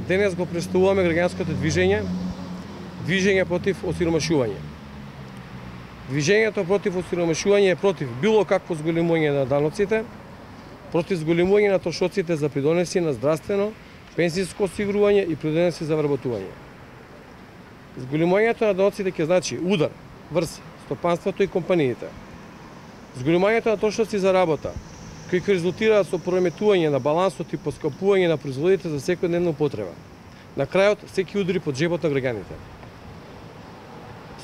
денес го представуваме граѓанското движење против осиромашување. Движењето против осиромашување е против било какво зголемување на даноците, против зголемување на трошоците за придонеси на здравствено, пензijsko осигурување и придонеси за вработување. Зголемувањето на даноците ќе значи удар врз стопанството и компаниите. Зголемувањето на трошоци за работа, кои ќе резултираат со пореметување на балансот и поскапување на производите за секојдневна употреба. На крајот, секи удари под джебот на граѓаните.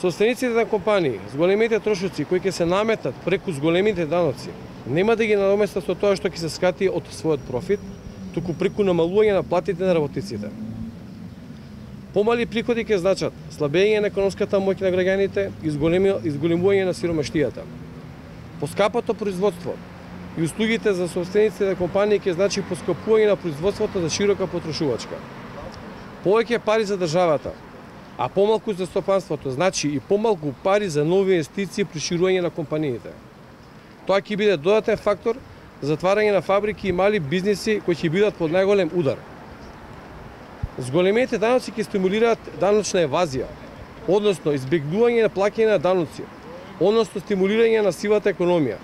Собствениците на компании с големите трошоци кои ќе се наметат преку зголемите даноци, нема да ги надоместат со тоа што ќе се скати од својот профит, туку преку намалување на платите на работниците. Помали приходи ќе значат слабење на економската моќ на граѓаните и зголемување на сиромаштијата. Поскапото производство и услугите за собствениците на компании ќе значи поскапување на производството за широка потрошувачка. Повеќе пари за државата, а помалку за стопанството, значи и помалку пари за нови инвестиции и проширување на компаниите. Тоа ќе биде додатен фактор за затварање на фабрики и мали бизниси кои ќе бидат под најголем удар. Зголемите даноци ќе стимулираат даночна евазија, односно избегнување на плаќање на даноци, односно стимулирање на сивата економија.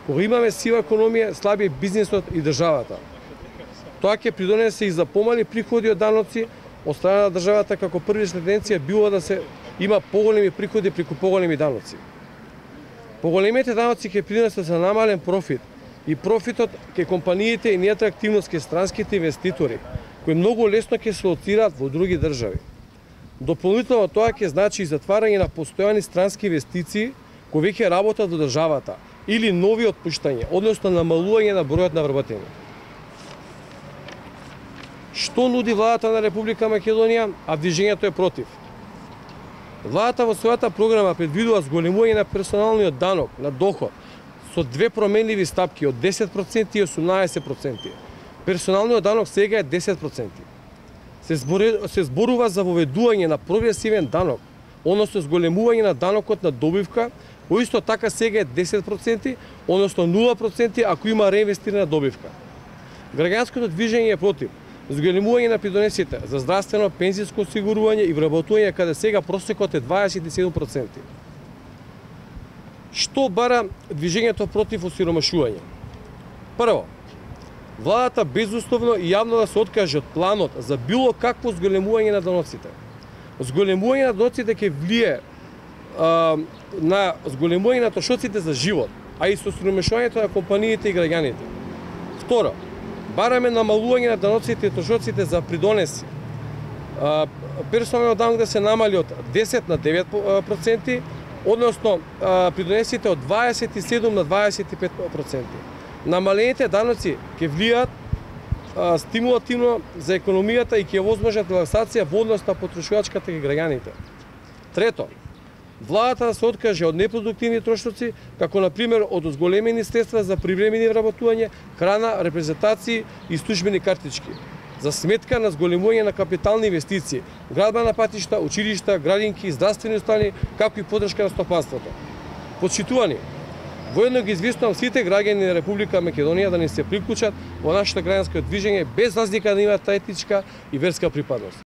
Кога имаме сива економија, слаби е бизнисот и државата. Тоа ќе придонесе и за помали приходи од даноци од страна на државата, како првична тенденција било да се има поголеми приходи преку поголеми даноци. Поголемите даноци ќе придонесат за намален профит и профитот ке компаниите и неатрактивност ке странските инвеститори, кои многу лесно ќе се лоцираат во други држави. Дополнително тоа ќе значи и затварање на постојани странски инвестиции кои веќе работат во државата или нови отпуштања, односно намалување на бројот на вработени. Што нуди владата на Република Македонија, а движењето е против? Владата во својата програма предвидува зголемување на персоналниот данок на доход со две променливи стапки од 10% и 18%. Персоналниот данок сега е 10%. Се зборува за воведување на прогресивен данок, односно зголемување на данокот на добивка, кој исто така сега е 10%, односно 0% ако има реинвестирана добивка. Граѓанското движење е против зголемување на придонесите за здравствено, пензijsko осигурување и вработување, каде сега просекот е 27%. Што бара движењето против осиромашување? Прво, владата безусловно и јавно да се откаже од планот за било какво зголемување на даноците. Зголемување на даноците ќе влие на зголемување на трошоците за живот, а и со осиромашувањето на компаниите и граѓаните. Второ, бараме намалување на даноците и трошоците за придонеси. Персоналниот данок да се намали од 10 на 9%, односно придонесите од 27 на 25%. Намалените даноци ќе влијаат стимулативно за економијата и ќе возможат релаксација во однос на потрошувачката и граѓаните. Трето, владата да се откаже од непродуктивни трошоци, како на пример од зголемени средства за привремени вработување, храна, репрезентации и службени картички, за сметка на зголемување на капитални инвестиции, градба на патишта, училишта, градинки, здравствени установи, како и поддршка на стопанството. Почитувани, воедно ги известувам сите граѓани на Република Македонија да не се приклучат во нашето граѓанско движење без разлика да имаат етничка и верска припадност.